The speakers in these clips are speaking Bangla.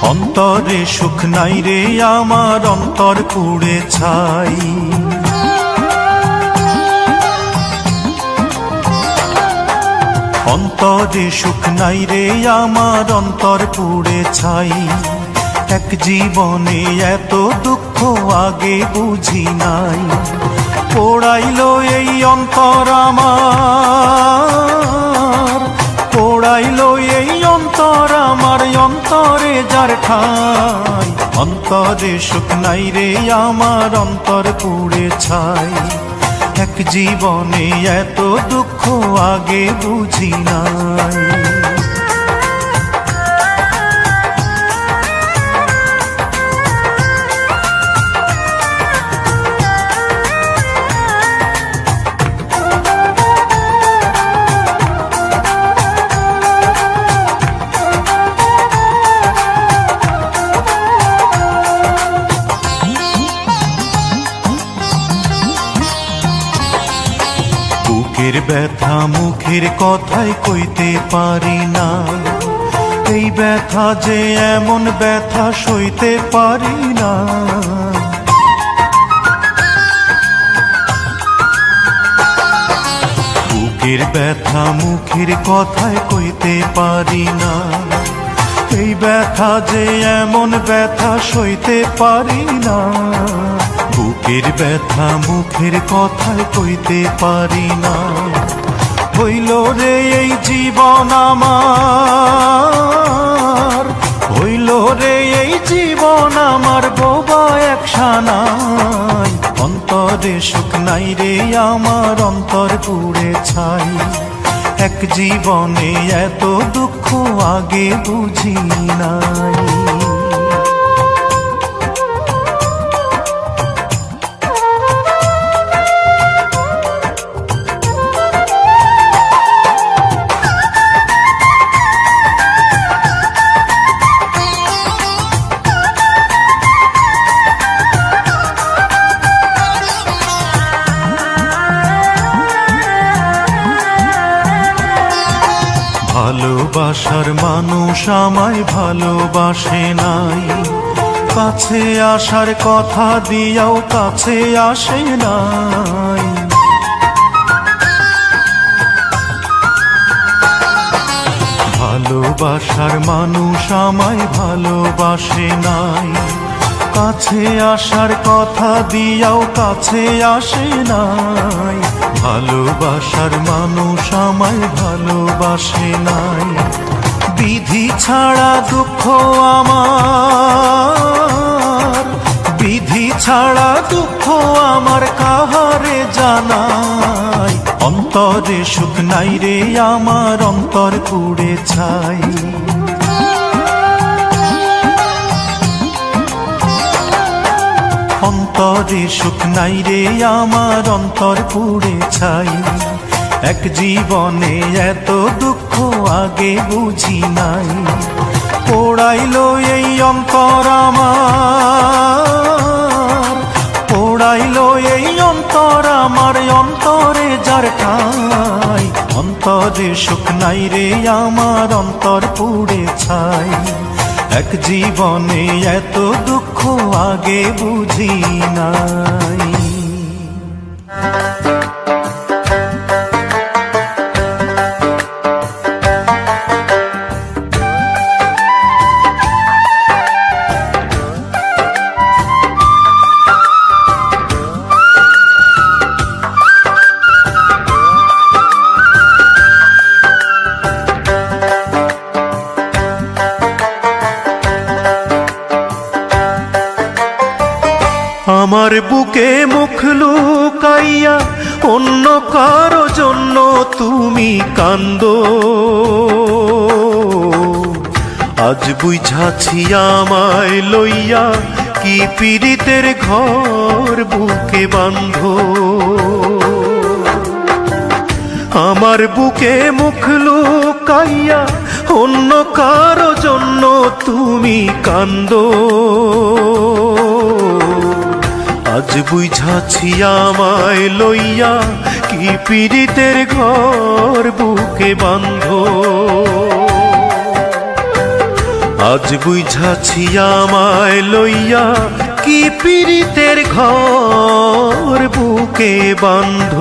অন্তরে সুখ নাই রে আমার, অন্তর পুড়ে ছাই। অন্তরে সুখ নাই রে আমার, অন্তর পুড়ে ছাই। এক জীবনে এত দুঃখ আগে বুঝি নাই। পোড়াইলো এই অন্তর আমার, পোড়াইলো এই অন্তর আমার, অন্তরে যার ঠাই। অন্তরে সুখ নাই রে আমার, অন্তর পুড়ে ছাই। এক জীবনে এত দুঃখ আগে বুঝি নাই। বুকের ব্যথা মুখের কথায় কইতে পারি না, এই ব্যথা যে এমন ব্যথা সইতে পারি না। বুকের ব্যথা মুখের কথায় কইতে পারি না, এই ব্যথা যে এমন ব্যথা সইতে পারি না। বুকের ব্যথা মুখের কথায় কইতে পারি না। হইল রে এই জীবন আমার, হইল রে এই জীবন আমার, বোবা একসানাই। অন্তরে সুখ নাই রে আমার, অন্তর পুড়ে ছাই। এক জীবনে এত দুঃখ আগে বুঝি নাই। ভালোবাসার মানুষ আমায় ভালোবাসে নাই, কাছে আসার কথা দিয়াও কাছে আসে নাই। ভালোবাসার মানুষ আমায় ভালোবাসে নাই, কাছে আসার কথা দিয়াও কাছে আসে নাই। ভালোবাসার মানুষ আমায় ভালোবাসে নাই। বিধি ছাড়া দুঃখ আমার, বিধি ছাড়া দুঃখ আমার, কাহারে জানাই। অন্তরে সুখ নাই রে আমার, অন্তর পুড়ে ছাই। অন্তরে সুখ নাই রে আমার, অন্তর পুড়ে ছাই। এক জীবনে এত দুঃখ আগে বুঝি নাই। পোড়াইলো এই অন্তর আমার, পোড়াইলো এই অন্তর আমার, অন্তরে যার ঠাই। অন্তরে সুখ নাই রে আমার, অন্তর পুড়ে ছাই। এক জীবনে এত দুঃখ আগে বুঝি নাই। আমার বুকে মুখ লুকাইয়া অন্য কারো জন্য তুমি কান্দো, আজ বুঝাছি আমায় লইয়া কি পীড়িতের ঘর বুকে বাঁধো। আমার বুকে মুখ লুকাইয়া অন্য কারো জন্য তুমি কান্দো, আজ বুঝাছি আমায় লইয়া কি পীড়িতের ঘর বুকে বাঁধো। আজ বুঝাছি আমায় লইয়া কি পীড়িতের ঘর বুকে বান্ধ।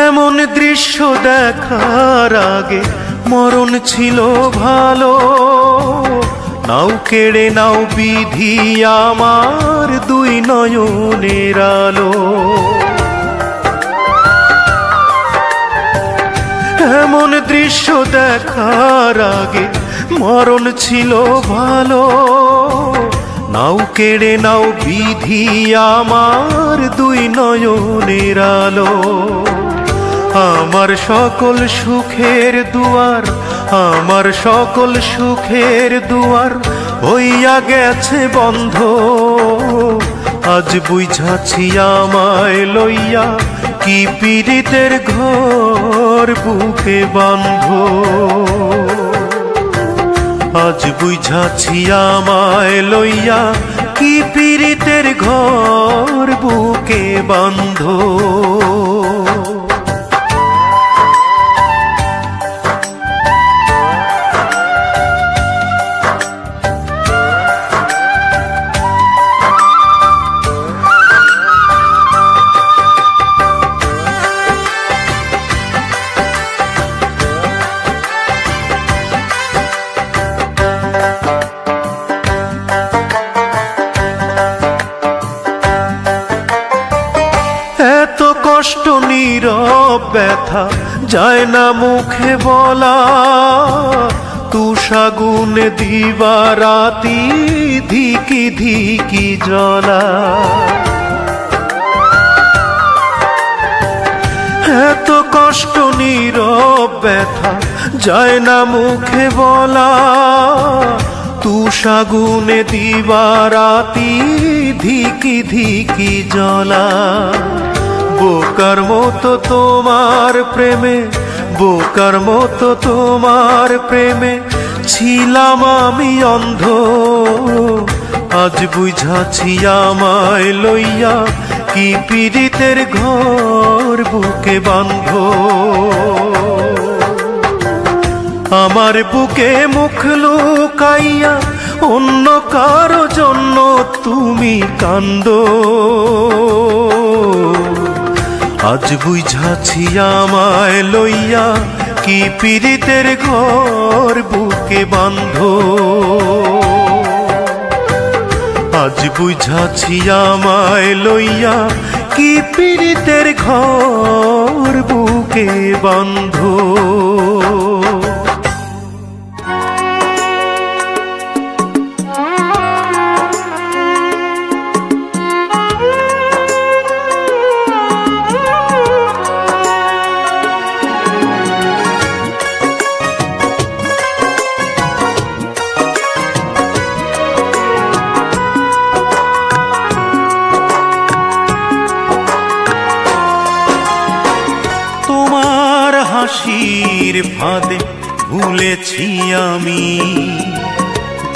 এমন দৃশ্য দেখার আগে মরণ ছিল ভালো, নাও কেড়ে নাও বিধি আমার দুই নয়নের আলো। এমন দৃশ্য দেখার আগে মরণ ছিল ভালো, নাও কেড়ে নাও বিধি আমার দুই নয়নের আলো। আমার সকল সুখের দুয়ার, আমার সকল সুখের দুয়ার হইয়া গেছে বন্ধ। আজ বুঝাছি আমায় লইয়া কি পীড়িতের ঘর বুকে বান্ধ। আজ বুঝাছি আমায় লইয়া কি পীড়িতের ঘর বুকে বান্ধ। এত কষ্ট নীরব ব্যথা যায় না মুখে বলা, তুষাগুনে দিবা রাতি ধিকি ধিকি জ্বলা। এত কষ্ট নীরব ব্যথা যায় না মুখে বলা, তুষাগুনে দিবা রাতি ধিকি ধিকি জ্বলা। বোকার মতো তোমার প্রেমে, বোকার মতো তোমার প্রেমে ছিলাম আমি অন্ধ। আজ বুঝাছি আমায় লইয়া কি পীড়িতের ঘর বুকে বান্ধ। আমার বুকে মুখ লুকাইয়া অন্য কারো জন্য তুমি কান্দো। আজ বুঝাছি আমায় লইয়া কি পীড়িতের ঘর বুকে বান্ধ। আজ বুঝাছি আমায় লইয়া কি পীড়িতের ঘর বুকে বান্ধ। হাসির ফাঁদে ভুলেছি আমি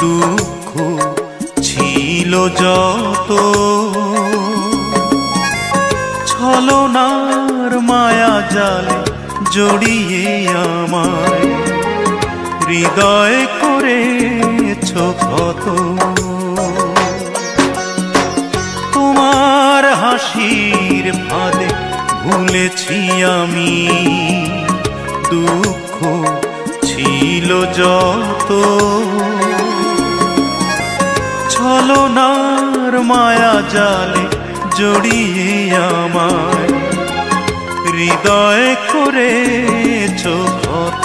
দুঃখ ছিল যত, ছলনার মায়া জালে জড়িয়ে আমায় হৃদয় করেছ ক্ষত। তোমার হাসির ফাঁদে ভুলেছি আমি দুঃখ ছিল যত, ছলনার মায়া জালে জড়িয়ে আমায় হৃদয় করেছ ক্ষত।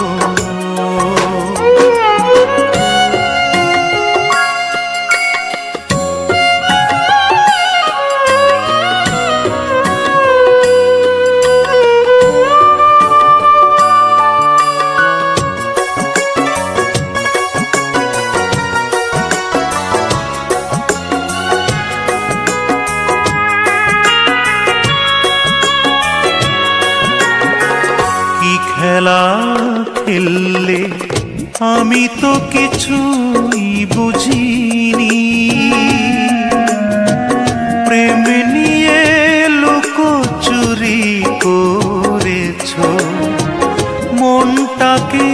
খেলা খেললে আমি তো কিছুই বুঝিনি, প্রেম নিয়ে লুকোচুরি করেছো, মনটাকে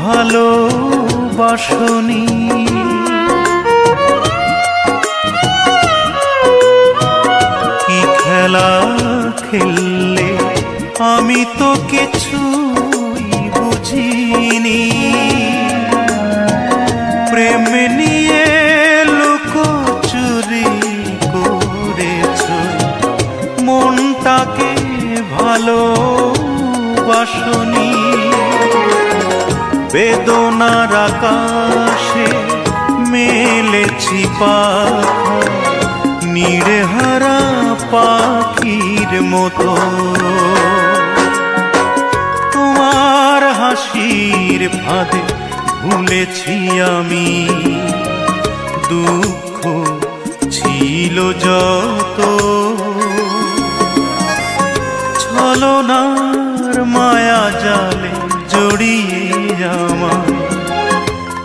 ভালোবাসনি। কি খেলা খেললে আমি তো কিছুই বুঝিনি, প্রেম নিয়ে লুকোচুরি করেছো, মনটাকে ভালোবাসনি। বেদনার আকাশে মেলেছি পাখা, নিড়েহারা পাখির মতো। তোমার হাসির ফাঁদে ভুলেছি আমি, দুঃখ ছিল যত। ছলনার মায়া জালে জড়িয়ে আমার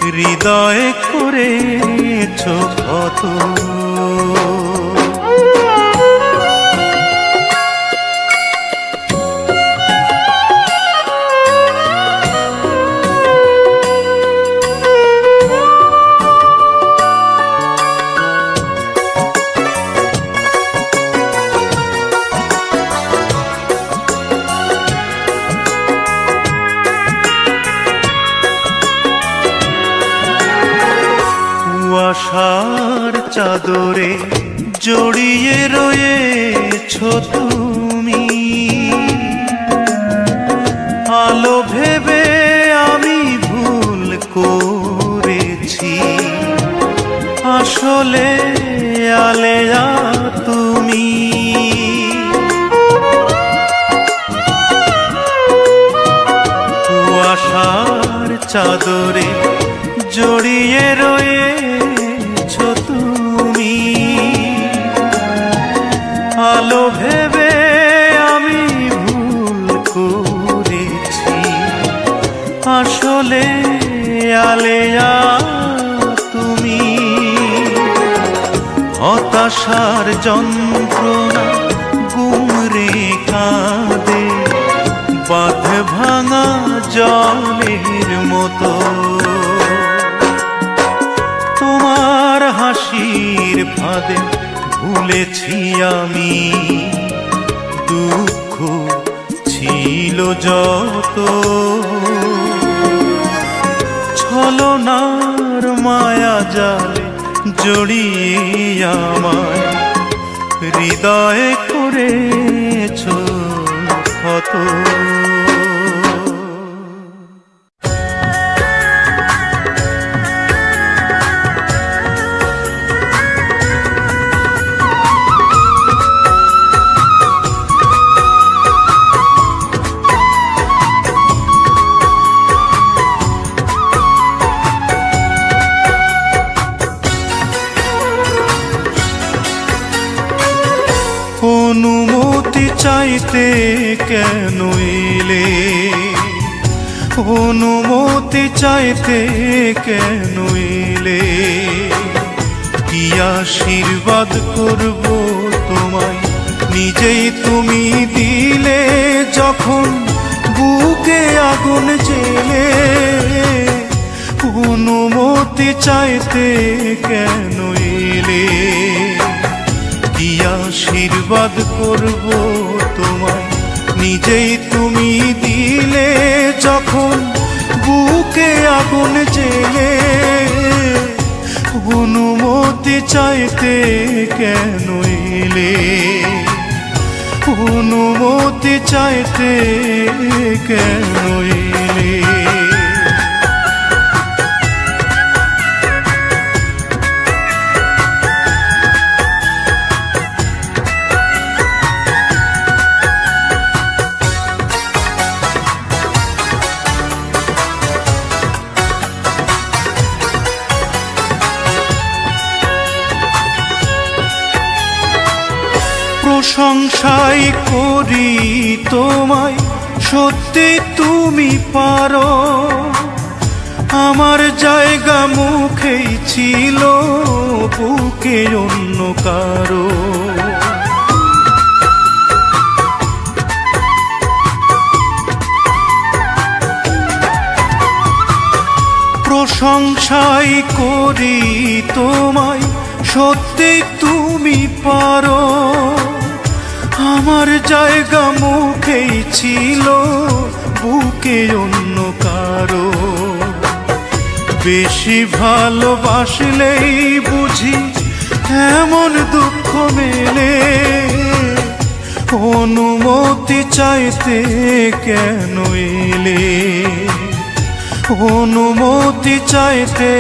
হৃদয় করেছো ক্ষত। কুয়াশার চাদরে জড়িয়ে রয়েছো তুমি, আলো ভেবে আমি ভুল করেছি, আসলে আলেয়া তুমি। কুয়াশার চাদরে জড়িয়ে রয়েছো তুমি, আলো ভেবে আমি ভুল করেছি, আসলে আলেয়া তুমি। হতাশার যন্ত্রণা গুমরে কাঁদে, বাঁধ ভাঙা জলের মতো। তোমার হাসির ফাঁদে ভুলেছি আমি, দুঃখ ছিল যত। ছলনার মায়া জালে জড়িয়ে আমায় হৃদয় করেছো ক্ষত। অনুমতি চাইতে কেন এলে, অনুমতি চাইতে কেন এলে, কি আশীর্বাদ করব তোমায় নিজেই তুমি দিলে, যখন বুকে আগুন জ্বেলে। অনুমতি চাইতে কেন এলে, কি আশীর্বাদ করব তোমায় নিজেই তুমি দিলে, যখন বুকে আগুন জ্বেলে। অনুমতি চাইতে কেন এলে, অনুমতি চাইতে কেন এলে। প্রশংসাই করি তোমায় সত্যি তুমি পারো, আমার জায়গা মুখেই ছিল, বুকে অন্য কারো। প্রশংসাই করি তোমায়, সত্যি তুমি পারো, আমার জায়গা মুখেই ছিল, বুকে অন্য কারো। বেশি ভালোবাসলেই বুঝি এমন দুঃখ মেলে, অনুমতি চাইতে কেন এলে, অনুমতি চাইতে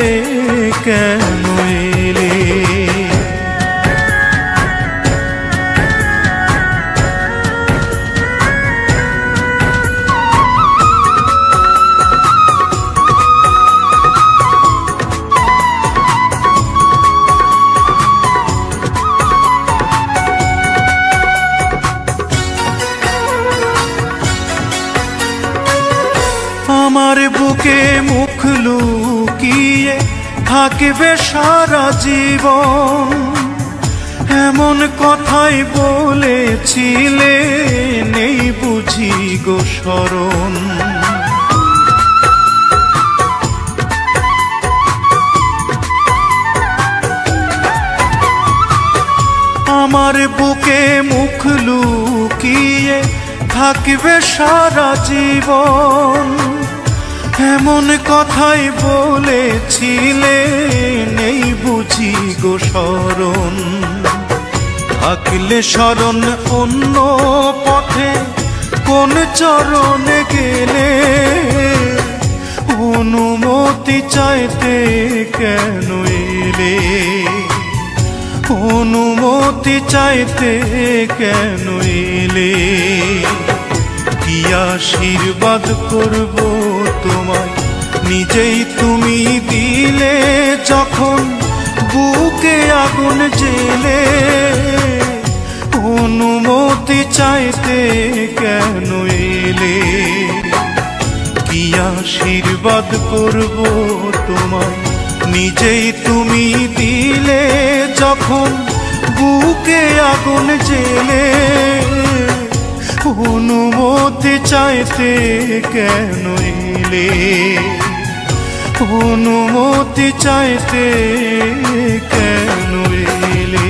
কেন এলে। আমার বুকে মুখ লুকিয়ে থাকবে সারা জীবন, এমন কথাই বলেছিলে, নেই বুঝি গো শরণ। আমার বুকে মুখ লুকিয়ে থাকবে সারা জীবন, এমন কথাই বলেছিলে, নেই বুঝি গো শরণ। থাকলে শরণ অন্য পথে, কোন চরণে গেলে, অনুমতি চাইতে কেন এলে, অনুমতি চাইতে কেন এলে। কি আশীর্বাদ করব তোমায়, নিজেই তুমি দিলে যখন, বুকে আগুন জ্বেলে, অনুমতি চাইতে কেন এলে। কি আশীর্বাদ করব তোমায়, নিজেই তুমি দিলে যখন, বুকে আগুন জ্বেলে, অনুমতি চাইতে কেন এলে, অনুমতি চাইতে কেন এলে।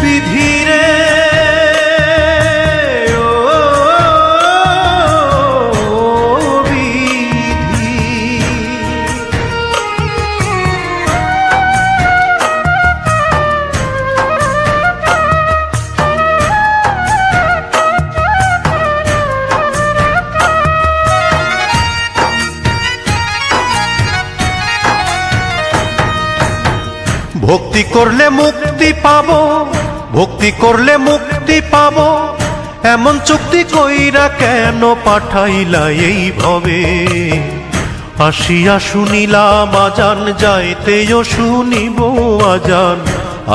বিধিরে ভক্তি করলে মুক্তি পাবো, ভক্তি করলে মুক্তি পাবো, এমন চুক্তি কইরা কেন পাঠাইলা এই ভবে। আসিয়া শুনিলাম আজান, যাইতেও শুনিব আজান,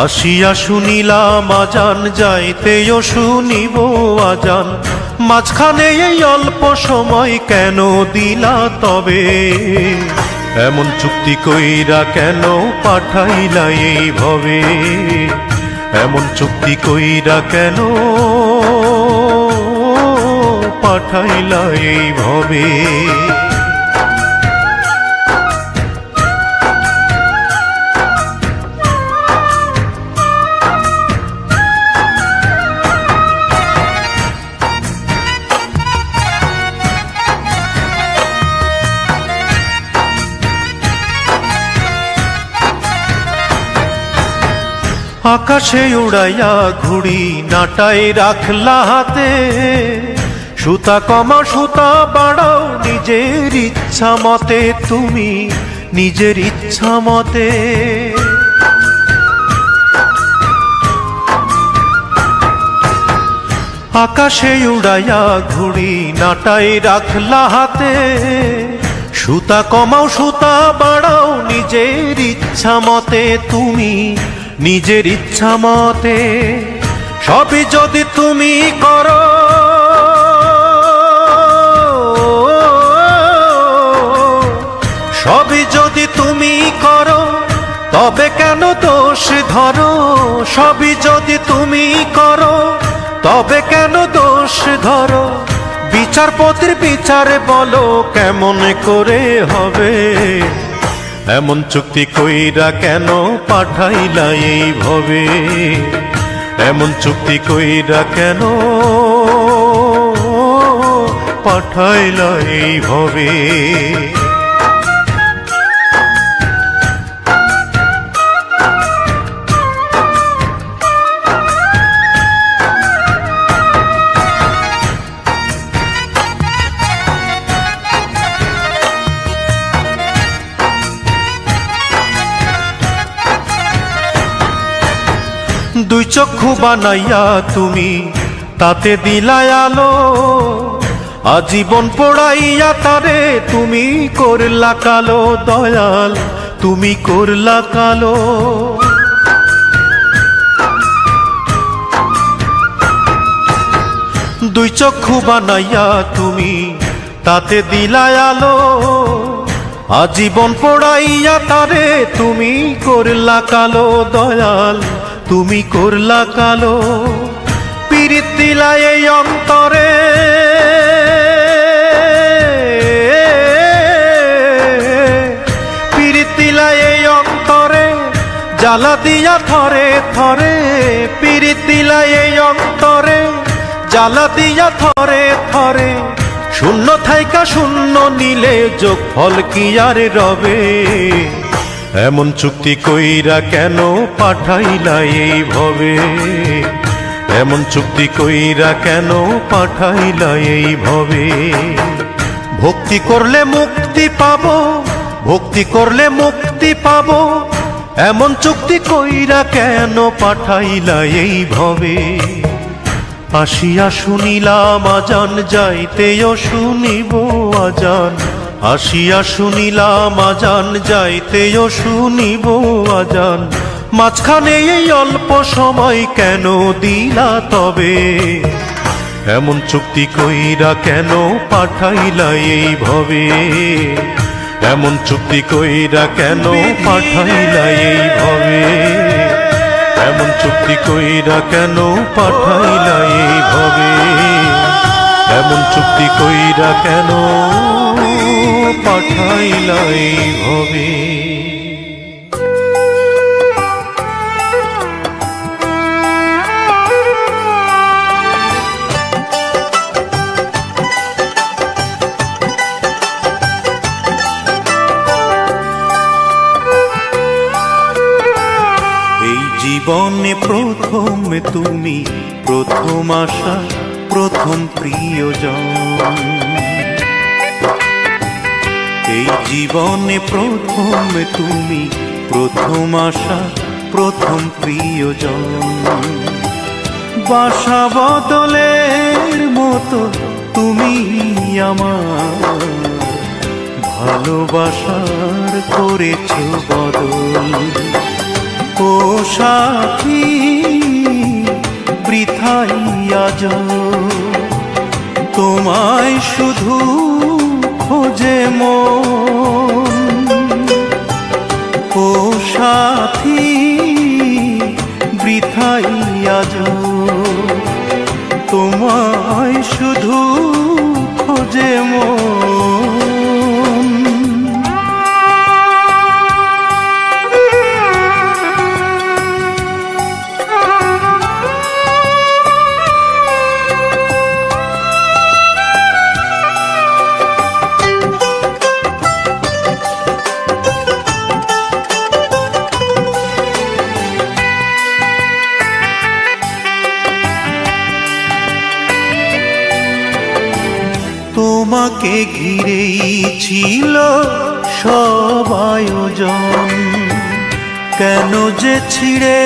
আসিয়া শুনিলাম আজান, যাইতেও শুনিব আজান। মাঝখানে এই অল্প সময় কেন দিলা তবে, এমন চুক্তি কইরা কেন পাঠাইলা এই ভবে, এমন চুক্তি কইরা কেন পাঠাইলা এই ভবে। আকাশে উড়াইয়া ঘুড়ি নাটাই রাখলা হাতে, সুতা কমা সুতা বাড়াও নিজের ইচ্ছা মতে, তুমি নিজের ইচ্ছা মতে। আকাশে উড়াইয়া ঘুড়ি নাটাই রাখলা হাতে, সুতা কমাও সুতা বাড়াও নিজের ইচ্ছা মতে, তুমি নিজের ইচ্ছা মতে সবই যদি তুমি করো, সবই যদি তুমি করো তবে কেন দোষ ধরো? সবই যদি তুমি করো তবে কেন দোষ ধরো? বিচারপতির বিচারে বলো কেমন করে হবে? এমন চুক্তি কইরা কেন পাঠাইলা এই ভবে? এমন চুক্তি কইরা কেন পাঠাইলা এই ভবে? দুই চক্ষু বানাইয়া তুমি তাতে দিলাই আলো, আজীবন পোড়াইয়া তারে তুমি করলা কালো। দয়াল তুমি করলা কালো। দুই চক্ষু বানাইয়া তুমি তাতে দিলাই আলো, আজীবন পোড়াইয়া তারে তুমি করলা কালো। দয়াল তুমি করলা কালো। পীড়িত দিলা এই অন্তরে, পীড়িত দিলা এই অন্তরে, জ্বালা দিয়া থরে থরে। পীড়িত দিলা এই অন্তরে, জ্বালা দিয়া থরে থরে। শূন্য থাইকা শূন্য নিলে যোগফল কি আর রবে? এমন চুক্তি কইরা কেন পাঠাইলা এই ভবে? এমন চুক্তি কইরা কেন পাঠাইলা এই ভবে? ভক্তি করলে মুক্তি পাবো, ভক্তি করলে মুক্তি পাবো, এমন চুক্তি কইরা কেন পাঠাইলা এই ভবে? আসিয়া শুনিলাম আজান, যাইতেও শুনিব আজান। আসিয়া শুনিলাম আজান, যাইতেও শুনিব আজান। মাঝখানে এই অল্প সময় কেন দিলা তবে? এমন চুক্তি কইরা কেন পাঠাইলা এই ভবে? এমন চুক্তি কইরা কেন পাঠাইলা এই ভবে? এমন চুক্তি কইরা কেন পাঠাইলা এই ভবে? এমন চুক্তি কইরা কেন পাঠাইলা এই ভবে? জীবনে প্রথম তুমি, প্রথম আশা, প্রথম প্রিয়জন। এই জীবনে প্রথম তুমি, প্রথম আশা, প্রথম প্রিয়জন। বাসা বদলের মতো তুমি আমার, ভালোবাসার করেছ বদল। ও সাথী বৃথাই আজ তোমায় শুধু খোঁজে মন। ও সাথী বৃথাই আজ তোমায় শুধু খোঁজে মন। তোমাকে ঘিরেই ছিল সব আয়োজন, কেন যে ছিঁড়ে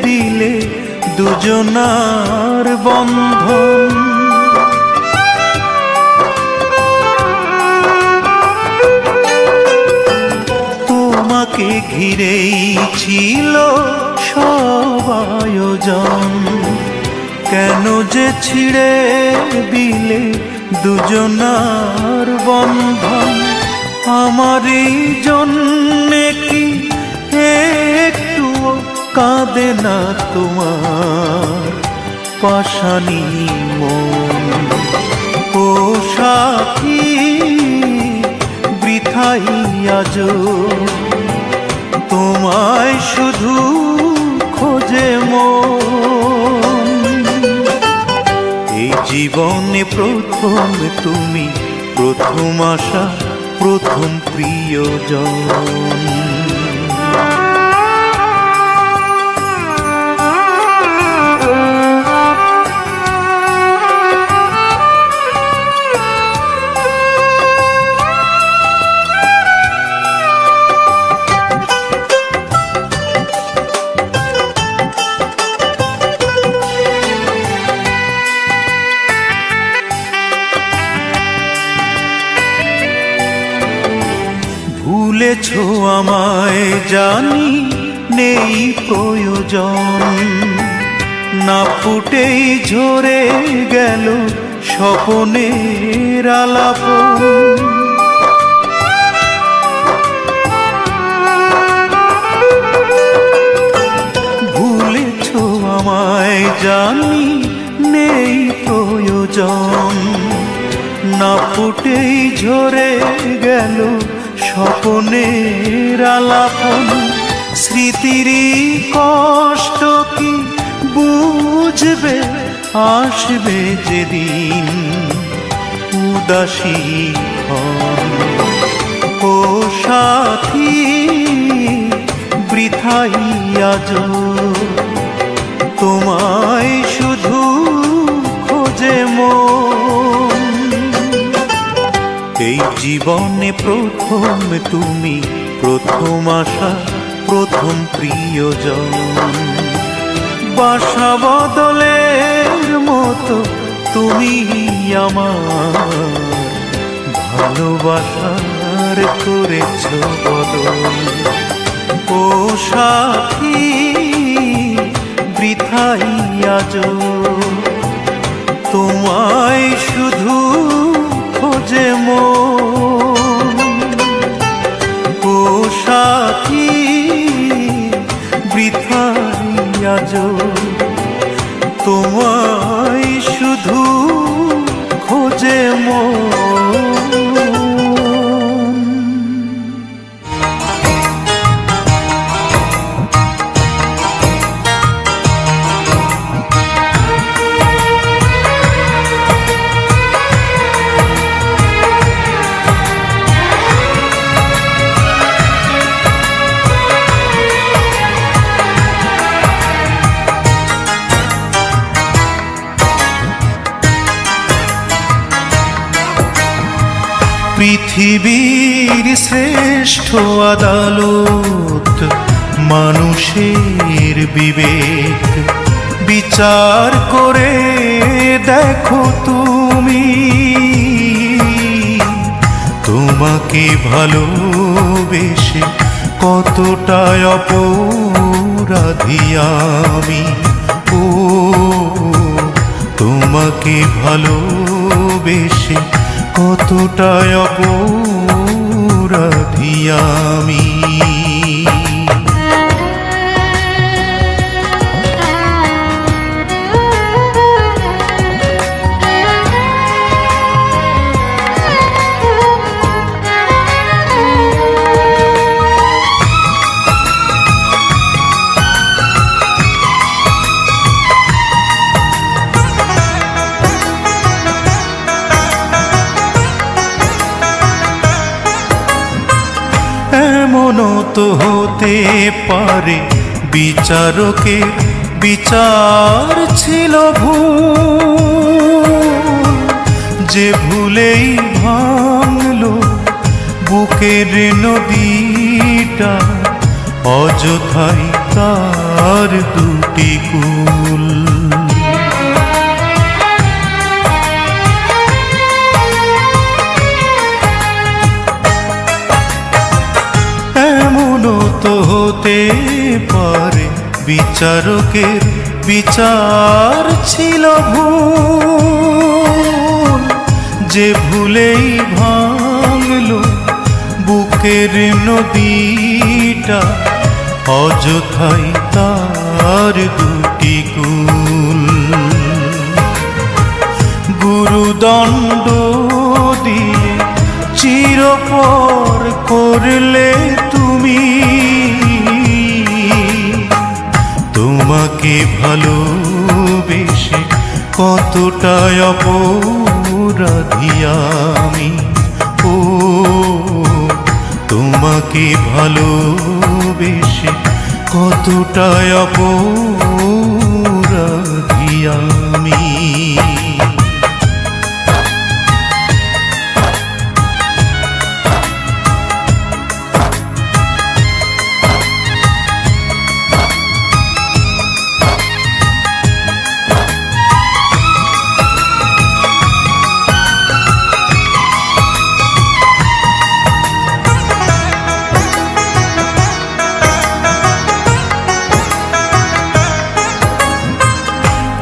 দিলে দুজনার বন্ধন। তোমাকে ঘিরেই ছিল সব আয়োজন, কেন যে ছিঁড়ে দিলে দুজনার বন্ধন। আমারই জন্যে কি একটুও কাঁদে না তোমার পাষাণী মন? ও সাথী, বৃথাই আজো তোমায় শুধু খোঁজে মন। এই জীবনে প্রথম তুমি, প্রথম আশা, প্রথম প্রিয়জন। ভুলেছো আমায় জানি, নেই প্রয়োজন, না ফুটেই ঝরে গেল স্বপনের আলাপন। ভুলেছো আমায় জানি, নেই প্রয়োজন, না ফুটেই ঝরে গেল স্বপনের আলাপন। স্মৃতিরই কষ্ট কি বুঝবে, আসবে যেদিন উদাসী ক্ষণ। ও সাথী, বৃথাই আজো তোমায় শুধু খোঁজে মন। এই জীবনে প্রথম তুমি, প্রথম আশা, প্রথম প্রিয়জন। বাসা বদলের মতো তুমি আমার ভালোবাসার করেছ বদল। ও সাথী, বৃথাই আজো তোমায় শুধু খোঁজে মন। ও সাথী, বৃথাই আজো তোমায় শুধু খোঁজে মন। পৃথিবীর শ্রেষ্ঠ আদালত মানুষের বিবেক, বিচার করে দেখো তুমি। তোমাকে ভালোবেসে কতটা অপরাধী আমি। ও তোমাকে ভালোবেসে কতটা অপরাধী আমি। এমনও তো হতে পারে বিচারকের বিচার ছিল ভুল, যে ভুলেই ভাঙলো বুকের নদীটা, অযথাই তার দুটি কুল। এমনও তো হতে পারে বিচারকের বিচার ছিল ভুল, যে ভুলেই ভাঙলো বুকের নদীটা, অযথাই তার দুটি কুল। গুরুদণ্ড দিয়ে চিরপর করলে তুমি, তোমাকে ভালোবেসে কতটা অপরাধী আমি। ও তোমাকে ভালোবেসে কতটা অপরাধী আমি।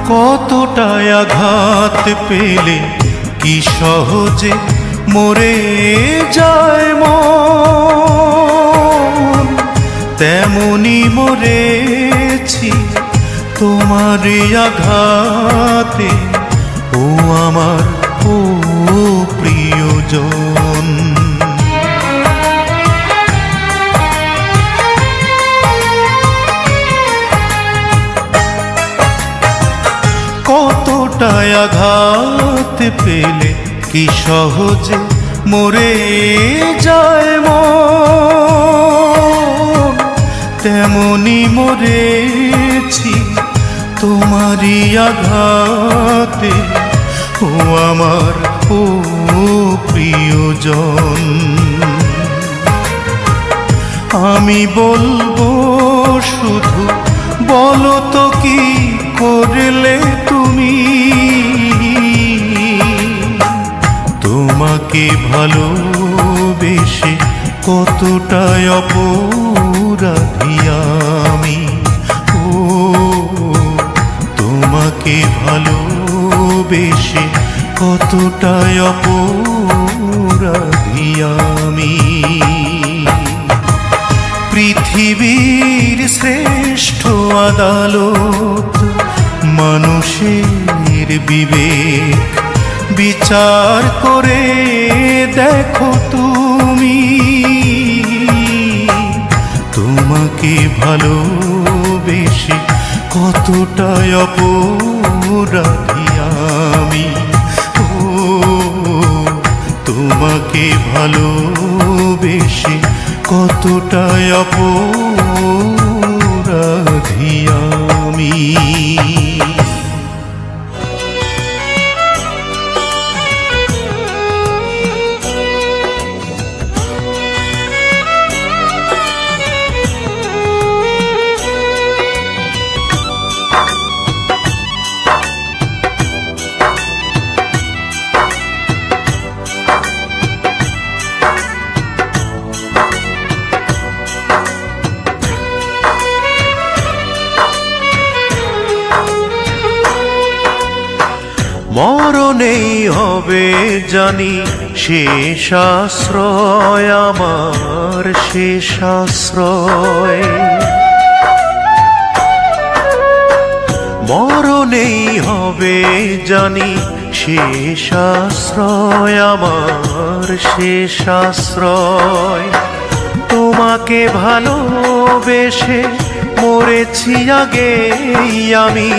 কতটা আঘাত পেলে কি সহজে মরে যায় মন, তেমনি মরেছি তোমার আঘাতে ও আমার ও প্রিয়জন। কতটা আঘাত পেলে কি সহজে মরে যায় মন, তেমনি মরেছি তোমারই আঘাতে ও আমার ও প্রিয়জন। আমি বলবো শুধু, বলো তো কি করলে তুমি, তোমাকে ভালোবেসে কতটা অপরাধী আমি। ও তোমাকে ভালোবেসে কতটা অপরাধী আমি। পৃথিবীর শ্রেষ্ঠ আদালত মানুষের বিবেক, বিচার করে দেখো তুমি, তোমাকে ভালোবেসে কতটা অপরাধী আমি। ও তোমাকে ভালোবেসে কতটা অপরাধী আমি। মরণেই হবে জানি শেষ আশ্রয় আমার, শেষ আশ্রয়। মরণেই হবে জানি শেষ আশ্রয় আমার, শেষ আশ্রয়। তোমাকে ভালোবেসে মরেছি আগেই আমি,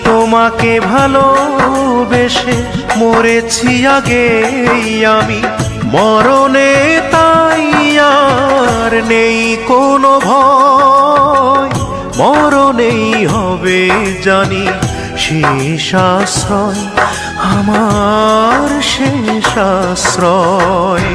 তোমাকে ভালোবেসে মরেছি আগেই আমি। মরণে তাই আর নেই কোনো ভয়, মরণেই হবে জানি শেষ আশ্রয় আমার, শেষ আশ্রয়।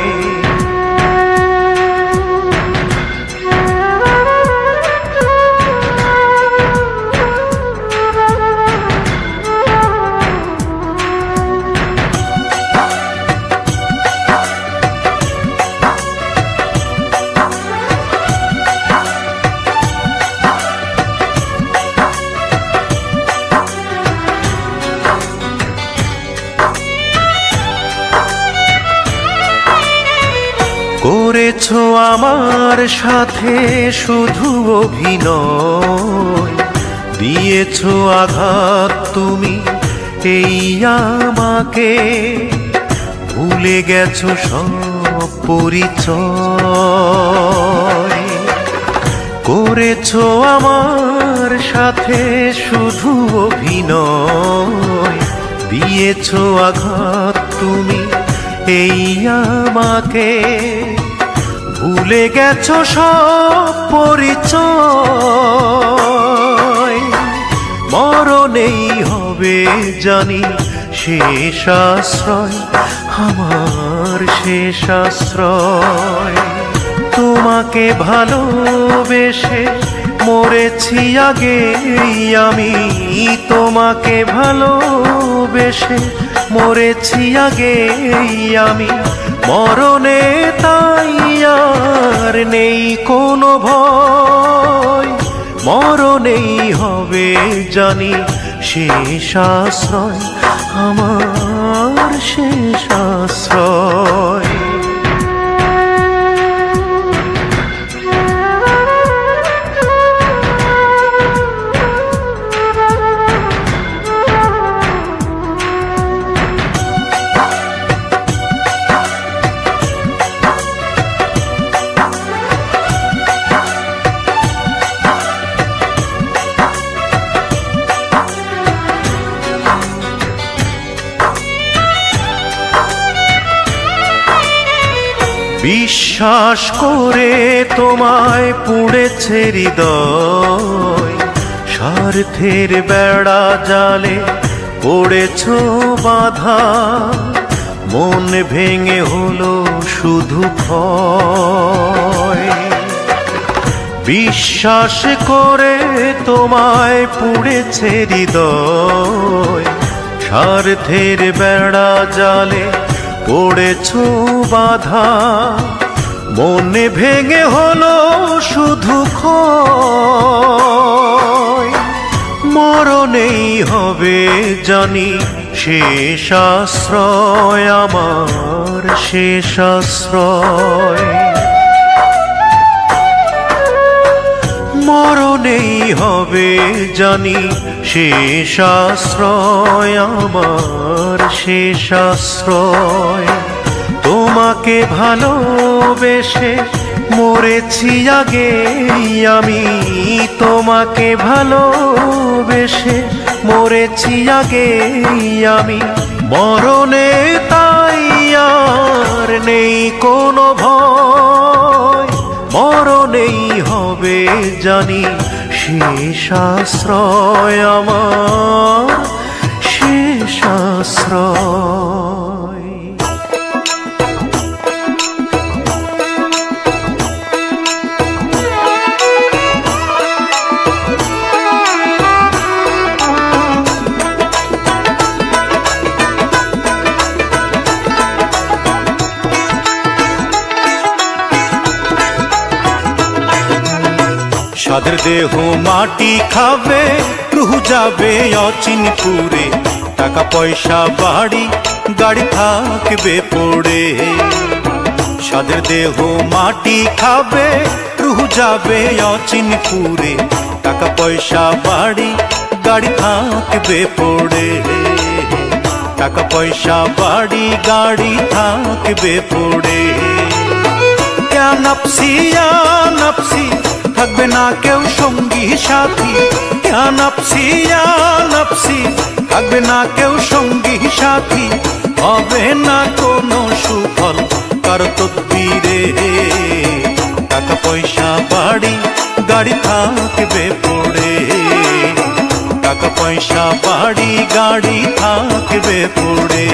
করেছো আমার সাথে শুধু অভিনয়, দিয়েছো আঘাত তুমি এই আমাকে, ভুলে গেছো সব পরিচয়। করেছো আমার সাথে শুধু অভিনয়, দিয়েছো আঘাত তুমি এই আমাকে, ভুলে গেছো সব পরিচয়। মরণেই হবে জানি শেষ আশ্রয়, আমার শেষ আশ্রয়। তোমাকে ভালোবেসে মরেছি আগেই আমি, তোমাকে ভালোবেসে মরেছি আগেই আমি, মরণে তাই আর নেই কোনো ভয়। মরণেই হবে জানি শেষ আশ্রয়, আমার শেষ আশ্রয়। বিশ্বাস করে তোমায় পুড়েছে হৃদয়, স্বার্থের বেড়া জালে পড়েছ বাধা, মন ভেঙে হলো শুধু ভয়। বিশ্বাস করে তোমায় পুড়েছে হৃদয়, স্বার্থের বেড়া জালে পড়েছ বাধা, মনে ভেঙে হলো শুধু ক্ষয়। মরণেই হবে জানি শেষ আশ্রয়, আমার শেষ আশ্রয়। মরণেই হবে জানি শেষ আশ্রয়, আমার শেষ আশ্রয়। তোমাকে ভালোবেসে মরেছি আগেই আমি, তোমাকে ভালোবেসে মরেছি আগেই আমি, মরণে তাই আর নেই কোনো ভয়। মরণেই হবে জানি শেষ আশ্রয়, আমার শেষ আশ্রয়। সাদের দেহ মাটি খাবে, রুহ যাবে অচিনপুরে, টাকা পয়সা বাড়ি গাড়ি থাকবে পড়ে। সাদের দেহ মাটি খাবে, রুহ যাবে অচিনপুরে, টাকা পয়সা বাড়ি গাড়ি থাকবে পড়ে। টাকা পয়সা বাড়ি গাড়ি থাকবে পড়ে। ইয়া নফসি ইয়া নফসি, থাকবে না কেউ সঙ্গী সাথী। ইয়া নফসি ইয়া নফসি, থাকবে না কেউ সঙ্গী সাথী। হবে না কোনো সুফল কারো তদবিরে, টাকা পয়সা বাড়ি গাড়ি থাকবে পড়ে। টাকা পয়সা বাড়ি গাড়ি থাকবে পড়ে।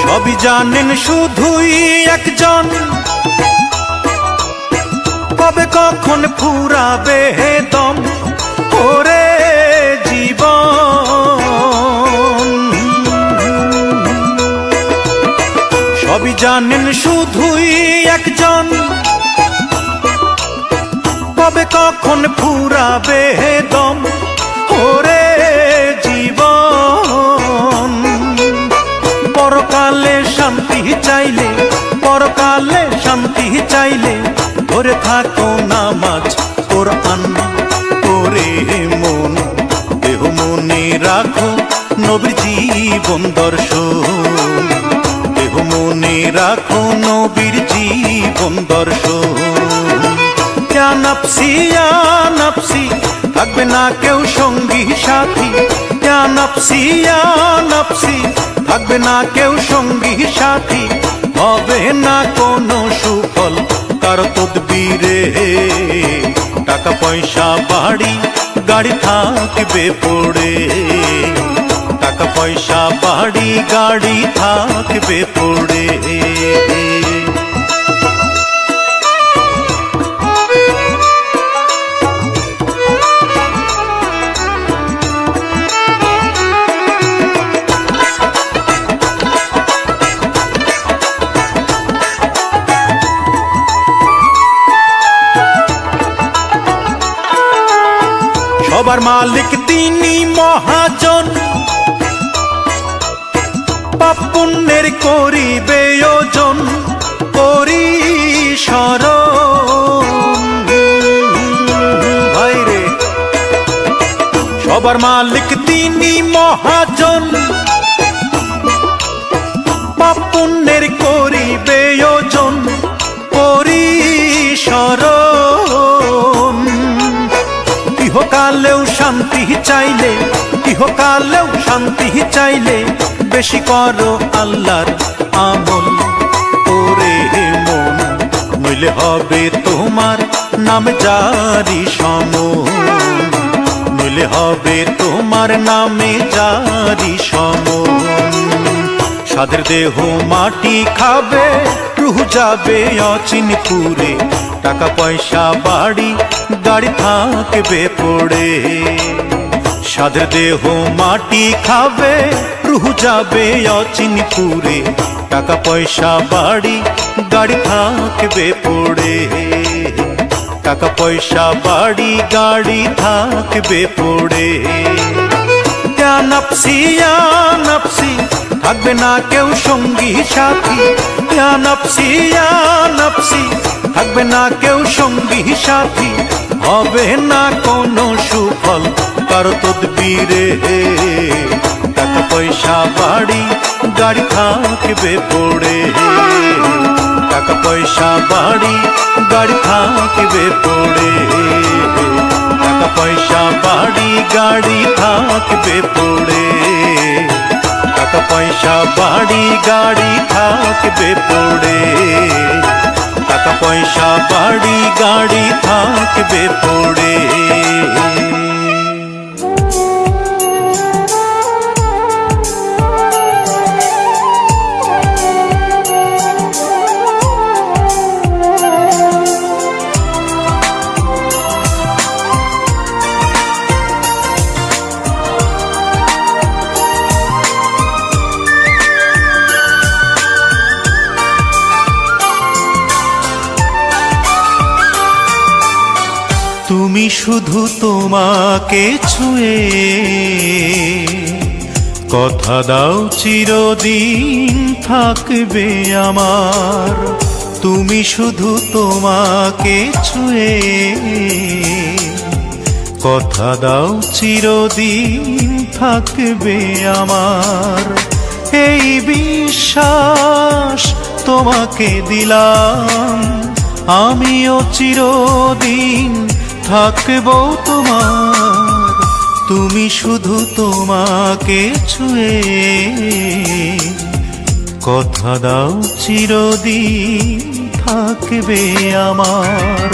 সবই জানেন শুধুই একজন, কবে কখন ফুরাবে দম। ওরে জীবন জানেন শুধুই একজন, কবে কখন ফুরাবে দম ওরে জীবন। পরকালে শান্তি চাইলে, পরকালে শান্তি চাইলে ধরে থাকো নামাজ কোরআন করে মন। দেহ মনে রাখো নবীর জীবন দর্শন, দেহ মনে রাখো নবীর জীবন দর্শন। ইয়া নাফসি ইয়া নাফসি থাকবে না কেউ সঙ্গী সাথী, ইয়া নাফসি ইয়া নাফসি থাকবে না কেউ সঙ্গী সাথী। হবে না কোনো সুফল কারো তদবিরে, টাকা পয়সা বাড়ি গাড়ি থাকবে পড়ে, টাকা পয়সা বাড়ি গাড়ি থাকবে পড়ে। সবার মালিক তিনি মহাজন, পাপ পুণ্যের করিবে ওজন পরিসরণ। ভাইরে সবার মালিক তিনি মহাজন, পাপ পুণ্যের করিবে ওজন পরিসরণ। ইহকালেও শান্তি চাইলে, ইহকালেও শান্তি চাইলে বেশি করো আল্লাহর আমল ওরে মন। নইলে হবে তোমার নাম জারি সমন, নইলে হবে তোমার নামে জারি সমন। সাদের দেহ মাটি খাবে, রুহ যাবে অচিনপুরে, টাকা পয়সা বাড়ি গাড়ি থাকবে পড়ে। সাদের দেহ মাটি খাবে, রুহ যাবে অচিনপুরে, টাকা পয়সা বাড়ি গাড়ি থাকবে পড়ে, টাকা পয়সা বাড়ি গাড়ি থাকবে পড়ে। ইয়া নাফসি ইয়া নাফসি থাকবে না কেউ সঙ্গী সাথী, ইয়া নাফসি ইয়া নাফসি থাকবে না কেউ সঙ্গী সাথী। হবে না কোনো সুফল কারো তদবিরে, টাকা পয়সা বাড়ি গাড়ি থাকবে পড়ে, টাকা পয়সা বাড়ি গাড়ি থাকবে পড়ে, টাকা পয়সা বাড়ি গাড়ি থাকবে পড়ে, টাকা পয়সা বাড়ি গাড়ি থাকবে পড়ে, টাকা পয়সা বাড়ি গাড়ি থাকবে পড়ে। তুমি শুধু তোমাকে ছুঁয়ে কথা দাও চিরদিন থাকবে আমার। তুমি শুধু তোমাকে ছুঁয়ে কথা দাও চিরদিন থাকবে আমার। এই বিশ্বাস তোমাকে দিলাম, আমিও চিরদিন থাকবো তোমার। তুমি শুধু তোমাকে ছুঁয়ে কথা দাও চিরদিন থাকবে আমার।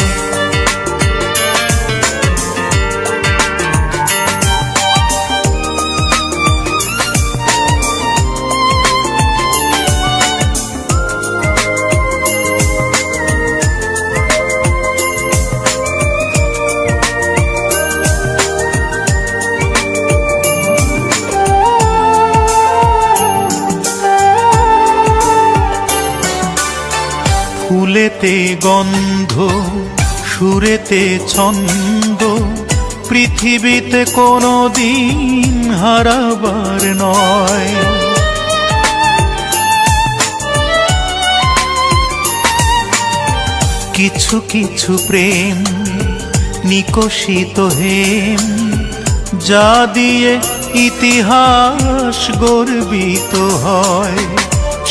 সুরেতে গন্ধ, সুরেতে ছন্দ, পৃথিবীতে কোনো দিন হারাবার নয়। কিছু কিছু প্রেম নিকশিত হেম, যা দিয়ে ইতিহাস গর্বিত হয়।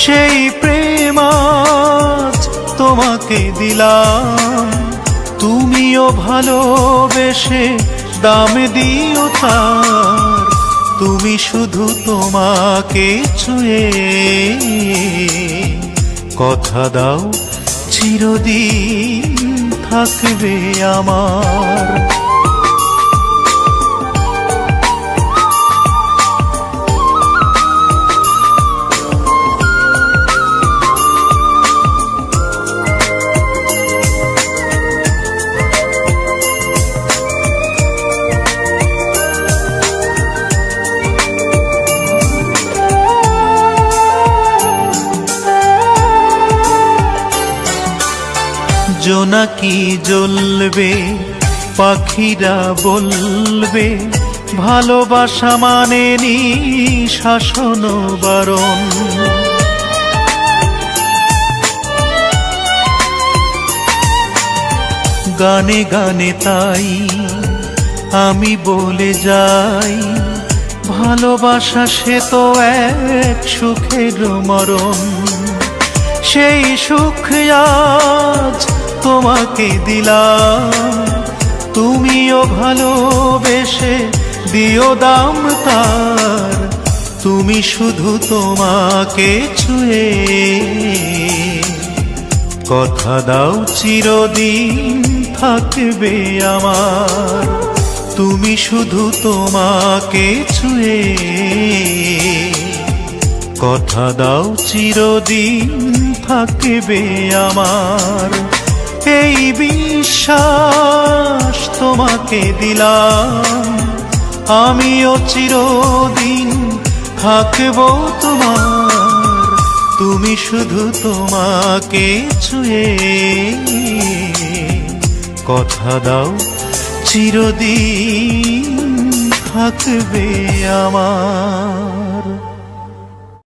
সেই প্রেম আজ তোমাকে দিলাম, তুমিও ভালোবেসে দাম দিও তার। তুমি শুধু তোমাকে ছুঁয়ে কথা দাও চিরদিন থাকবে আমার। জোনাকি জ্বলবে, পাখিরা বলবে, ভালোবাসা মানে নিঃশাসন বারণ। গানে গানে তাই আমি বলে যাই, ভালোবাসা সে তো এক সুখের মরণ। সেই সুখ আজ তোমাকে দিলাম, তুমিও ভালোবেসে দিও দাম তার। তুমি শুধু তোমাকে ছুঁয়ে কথা দাও চিরদিন থাকবে আমার। তুমি শুধু তোমাকে ছুঁয়ে কথা দাও চিরদিন থাকবে আমার। এই বিশ্বাস তোমাকে দিলাম, আমিও চিরদিন থাকবো তোমার। তুমি শুধু তোমাকে ছুঁয়ে কথা দাও চিরদিন থাকবে আমার।